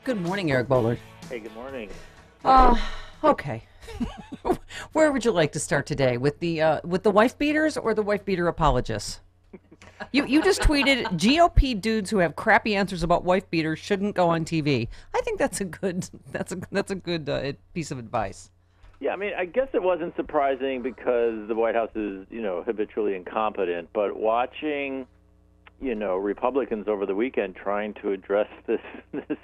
Good morning, Eric Boehlert. Hey, good morning. Okay. Where would you like to start today? With the wife beaters or the wife beater apologists? You just tweeted GOP dudes who have crappy answers about wife beaters shouldn't go on TV. I think that's a good piece of advice. Yeah, I mean, I guess it wasn't surprising because the White House is, habitually incompetent. But watching, Republicans over the weekend trying to address this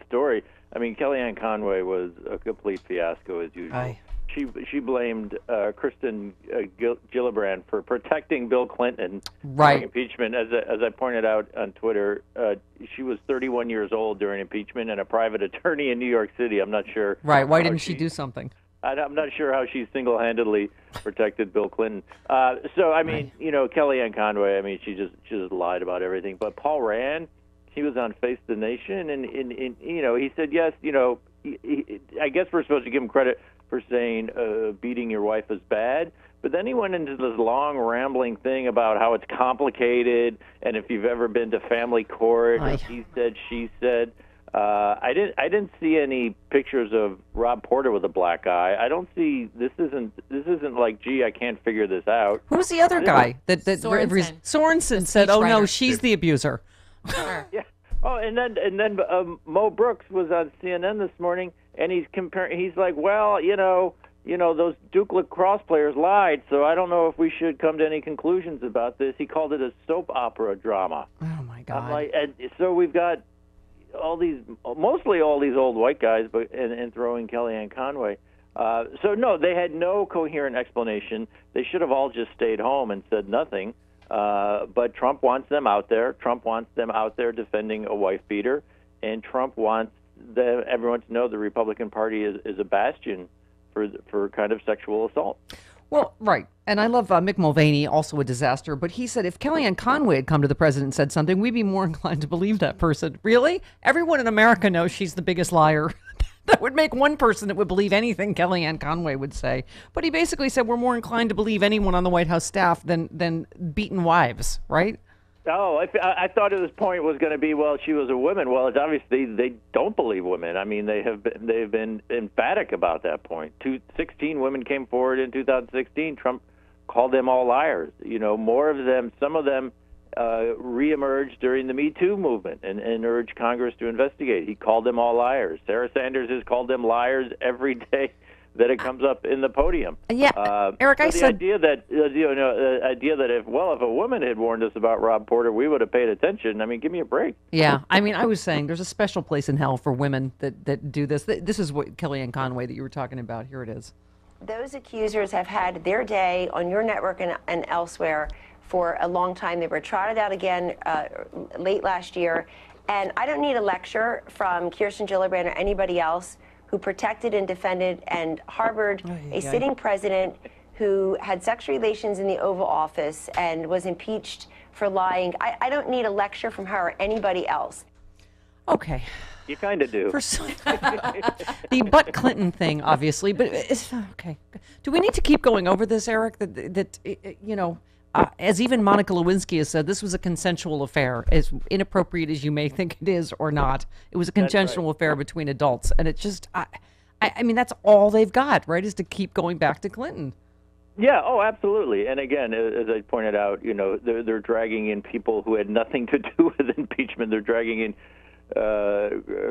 story, I mean, Kellyanne Conway was a complete fiasco as usual. She blamed Kristen Gillibrand for protecting Bill Clinton during impeachment. As I pointed out on Twitter, she was 31 years old during impeachment and a private attorney in New York City. I'm not sure. Right. Why didn't she do something? I'm not sure how she single-handedly protected Bill Clinton. Kellyanne Conway, I mean, she just lied about everything. But Paul Rand, he was on Face the Nation, and he said, yes, I guess we're supposed to give him credit for saying beating your wife is bad. But then he went into this long, rambling thing about how it's complicated, and if you've ever been to family court, he said, she said. I didn't see any pictures of Rob Porter with a black eye. I don't see this isn't like, gee, I can't figure this out. Who's the other guy that Sorensen said, oh no, she's the abuser. Sure. Yeah. Oh, and then Mo Brooks was on CNN this morning, and he's comparing. He's like, well, those Duke lacrosse players lied, so I don't know if we should come to any conclusions about this. He called it a soap opera drama. Oh my God! I'm like, and so we've got mostly all these old white guys, but and throwing Kellyanne Conway. So no, they had no coherent explanation. They should have all just stayed home and said nothing. But Trump wants them out there. Trump wants them out there defending a wife beater, and Trump wants everyone to know the Republican Party is a bastion for kind of sexual assault. Well, right. And I love Mick Mulvaney, also a disaster, but he said if Kellyanne Conway had come to the president and said something, we'd be more inclined to believe that person. Really? Everyone in America knows she's the biggest liar. That would make one person that would believe anything Kellyanne Conway would say. But he basically said we're more inclined to believe anyone on the White House staff than beaten wives, right? Oh, I thought his point was going to be, well, she was a woman. Well, it's obviously they don't believe women. I mean, they've been emphatic about that point. 16 women came forward in 2016. Trump called them all liars. More of them, some of them reemerged during the Me Too movement and urged Congress to investigate. He called them all liars. Sarah Sanders has called them liars every day that it comes up in the podium. Yeah, Eric, I said idea that if a woman had warned us about Rob Porter, we would have paid attention. I mean, give me a break. Yeah, I mean, I was saying there's a special place in hell for women that do this. This is what Kellyanne Conway that you were talking about. Here it is. Those accusers have had their day on your network and elsewhere for a long time. They were trotted out again late last year. And I don't need a lecture from Kirsten Gillibrand or anybody else who protected and defended and harbored a sitting president who had sex relations in the Oval Office and was impeached for lying. I don't need a lecture from her or anybody else. Okay. You kind of do. The Butt Clinton thing, obviously, but it's okay. Do we need to keep going over this, Eric? As even Monica Lewinsky has said, this was a consensual affair, as inappropriate as you may think it is or not. It was a consensual affair between adults, and it just, I mean, that's all they've got, right, is to keep going back to Clinton. Yeah, oh, absolutely. And again, as I pointed out, they're dragging in people who had nothing to do with impeachment. They're dragging in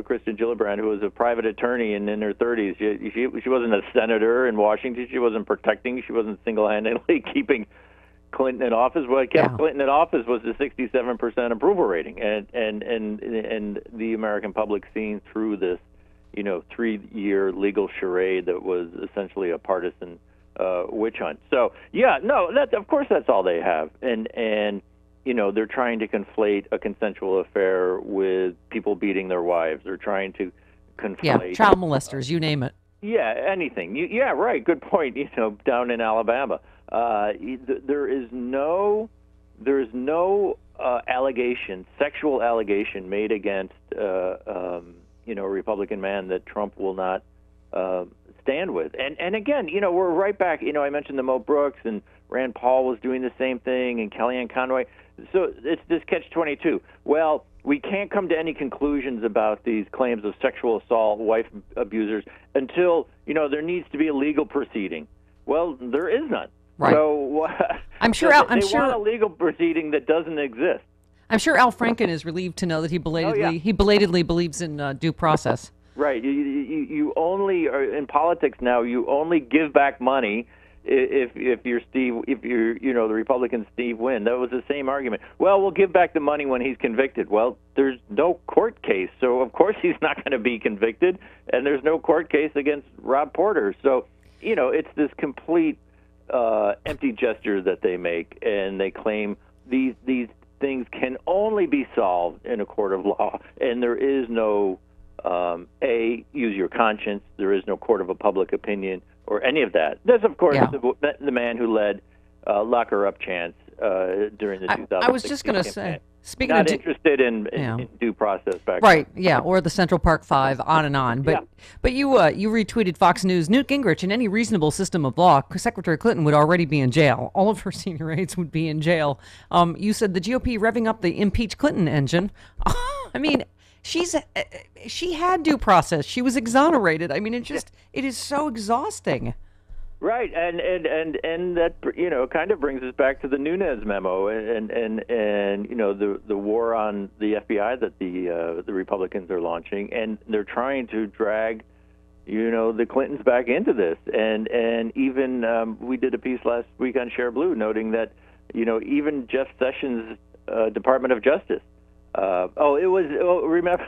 Kristen Gillibrand, who was a private attorney and in her 30s. She wasn't a senator in Washington. She wasn't protecting. She wasn't single-handedly keeping Clinton in office. What kept Clinton in office was the 67% approval rating, and the American public seen through this, 3-year legal charade that was essentially a partisan witch hunt. So yeah, no, of course that's all they have, and they're trying to conflate a consensual affair with people beating their wives. They're trying to conflate child molesters, you name it. Yeah, anything. Yeah, right. Good point. Down in Alabama. There is no sexual allegation made against a Republican man that Trump will not stand with. And again, we're right back. I mentioned the Mo Brooks, and Rand Paul was doing the same thing, and Kellyanne Conway. So it's this catch-22. Well, we can't come to any conclusions about these claims of sexual assault, wife abusers, until, there needs to be a legal proceeding. Well, there is none. Right. So I'm sure. they want a legal proceeding that doesn't exist. I'm sure Al Franken is relieved to know that he belatedly believes in due process. Right. You only are in politics now. You only give back money if the Republican Steve Wynn. That was the same argument. Well, we'll give back the money when he's convicted. Well, there's no court case, so of course he's not going to be convicted, and there's no court case against Rob Porter. So, it's this complete empty gesture that they make, and they claim these things can only be solved in a court of law, and there is no use your conscience. There is no court of a public opinion or any of that. That's, of course, the man who led Lock Her Up chants during the 2016 I was just going to say, speaking not of interested in due process back right, then. yeah, or the Central Park Five, on and on. But you retweeted Fox News. Newt Gingrich, in any reasonable system of law, Secretary Clinton would already be in jail. All of her senior aides would be in jail. You said the GOP revving up the impeach Clinton engine. I mean, she had due process. She was exonerated. I mean, it is so exhausting. Right, and that kind of brings us back to the Nunes memo and the war on the FBI that the Republicans are launching, and they're trying to drag the Clintons back into this, and even we did a piece last week on Share Blue noting that even Jeff Sessions' Department of Justice. Remember?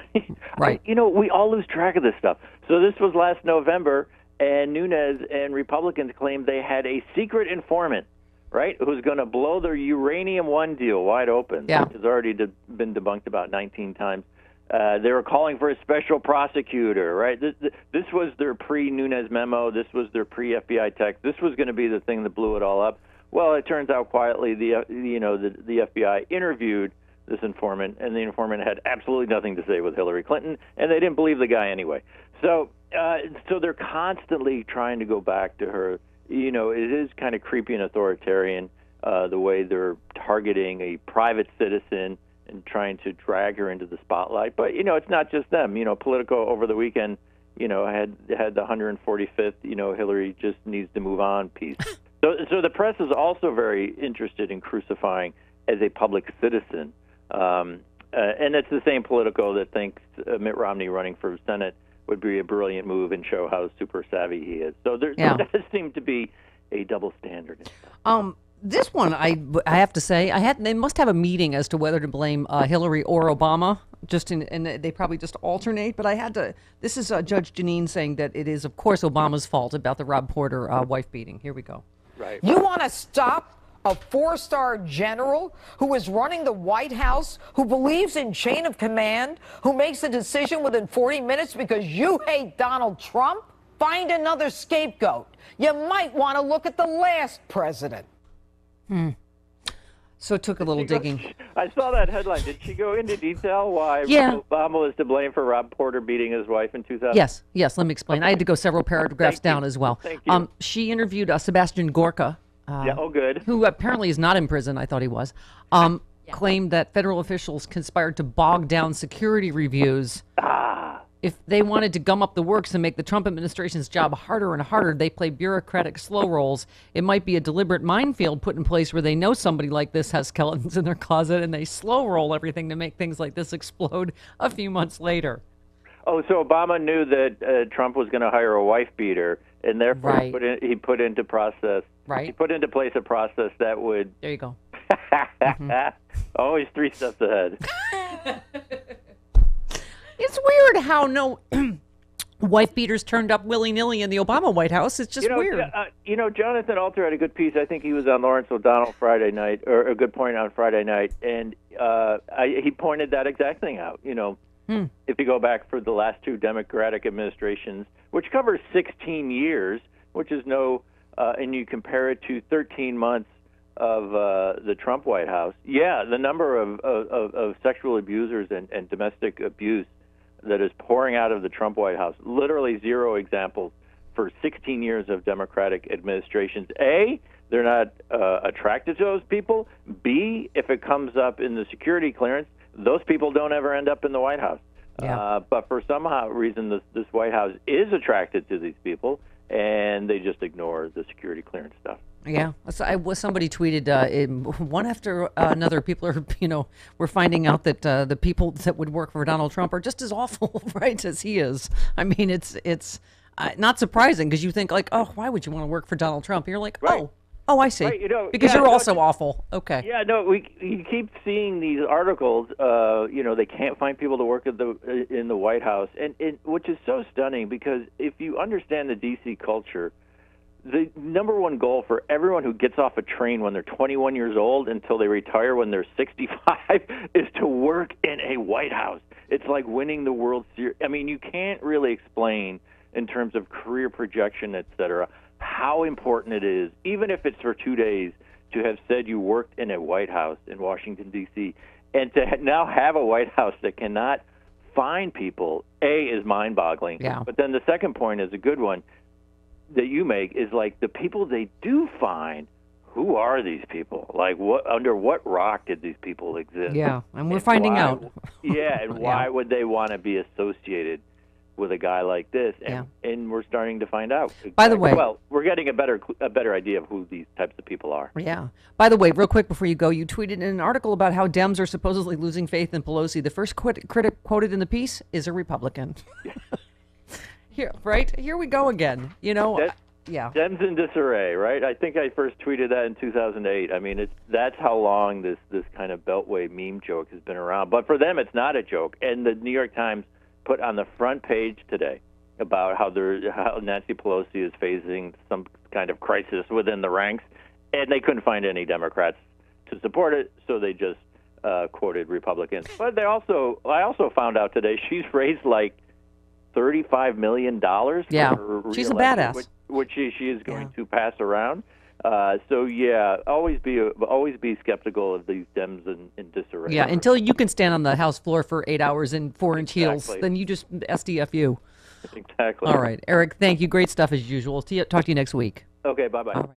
Right. We all lose track of this stuff. So this was last November, and Nunes and Republicans claimed they had a secret informant, right, who's going to blow their Uranium One deal wide open, which has already been debunked about 19 times. They were calling for a special prosecutor, right? This was their pre-Nunes memo. This was their pre-FBI text. This was going to be the thing that blew it all up. Well, it turns out quietly the FBI interviewed this informant, and the informant had absolutely nothing to say with Hillary Clinton, and they didn't believe the guy anyway. So they're constantly trying to go back to her. It is kind of creepy and authoritarian the way they're targeting a private citizen and trying to drag her into the spotlight. But it's not just them. Politico over the weekend, had the 145th. Hillary just needs to move on piece. So the press is also very interested in crucifying as a public citizen. And it's the same Politico that thinks Mitt Romney running for Senate would be a brilliant move and show how super savvy he is. So there does seem to be a double standard. This one, I have to say, they must have a meeting as to whether to blame Hillary or Obama. And they probably just alternate. But I had to. This is Judge Janine saying that it is, of course, Obama's fault about the Rob Porter wife beating. Here we go. Right. You want to stop a four-star general who is running the White House, who believes in chain of command, who makes a decision within 40 minutes because you hate Donald Trump? Find another scapegoat. You might want to look at the last president. So it took a little digging. I saw that headline. Did she go into detail why Obama was to blame for Rob Porter beating his wife in 2000? Yes. Let me explain. I had to go several paragraphs down as well. Thank you. She interviewed Sebastian Gorka. Good. Who apparently is not in prison. I thought he was. Claimed that federal officials conspired to bog down security reviews. If they wanted to gum up the works and make the Trump administration's job harder and harder, they play bureaucratic slow rolls. It might be a deliberate minefield put in place where they know somebody like this has skeletons in their closet, and they slow roll everything to make things like this explode a few months later. Oh, so Obama knew that Trump was going to hire a wife beater, and therefore he put into process. Right. He put into place a process that would. There you go. Always 3 steps ahead. It's weird how no wife beaters turned up willy-nilly in the Obama White House. It's just weird. Jonathan Alter had a good piece. I think he was on Lawrence O'Donnell Friday night, or a good point on Friday night, and he pointed that exact thing out. If you go back for the last 2 Democratic administrations, which covers 16 years, which is and you compare it to 13 months of the Trump White House, the number of sexual abusers and domestic abuse that is pouring out of the Trump White House, literally 0 examples for 16 years of Democratic administrations. A, they're not attracted to those people. B, if it comes up in the security clearance, those people don't ever end up in the White House. Yeah. But for some reason, this White House is attracted to these people, and they just ignore the security clearance stuff. Yeah, somebody tweeted one after another. People are, we're finding out that the people that would work for Donald Trump are just as awful, right, as he is. I mean, it's not surprising because you think like, oh, why would you want to work for Donald Trump? And you're like, Right. oh, I see. Right, because you're also awful. Okay. Yeah, no, you keep seeing these articles. They can't find people to work in the White House, and which is so stunning because if you understand the D.C. culture, the number one goal for everyone who gets off a train when they're 21 years old until they retire when they're 65 is to work in a White House. It's like winning the World Series. I mean, you can't really explain in terms of career projection, et cetera, how important it is, even if it's for 2 days, to have said you worked in a White House in Washington, D.C., and to now have a White House that cannot find people, is mind-boggling. Yeah. But then the second point is a good one that you make is like the people they do find, who are these people? Like under what rock did these people exist? Yeah, and we're finding out. Yeah, and why would they want to be associated with a guy like this? And we're starting to find out. By the way, well, we're getting a better idea of who these types of people are. Yeah. By the way, real quick before you go, you tweeted in an article about how Dems are supposedly losing faith in Pelosi. The first critic quoted in the piece is a Republican. Here we go again. Yeah. Dems in disarray, right? I think I first tweeted that in 2008. I mean, that's how long this kind of Beltway meme joke has been around. But for them, it's not a joke. And the New York Times put on the front page today about how Nancy Pelosi is facing some kind of crisis within the ranks, and they couldn't find any Democrats to support it, so they just quoted Republicans. But I also found out today she's raised like $35 million. Yeah, for she's a re-election, badass. which she is going to pass around. So yeah, always be skeptical of these Dems in disarray. Yeah, until you can stand on the House floor for 8 hours in 4-inch heels, Exactly. then you just SDFU. Exactly. All right, Eric, thank you. Great stuff as usual. Talk to you next week. Okay, bye-bye. All right.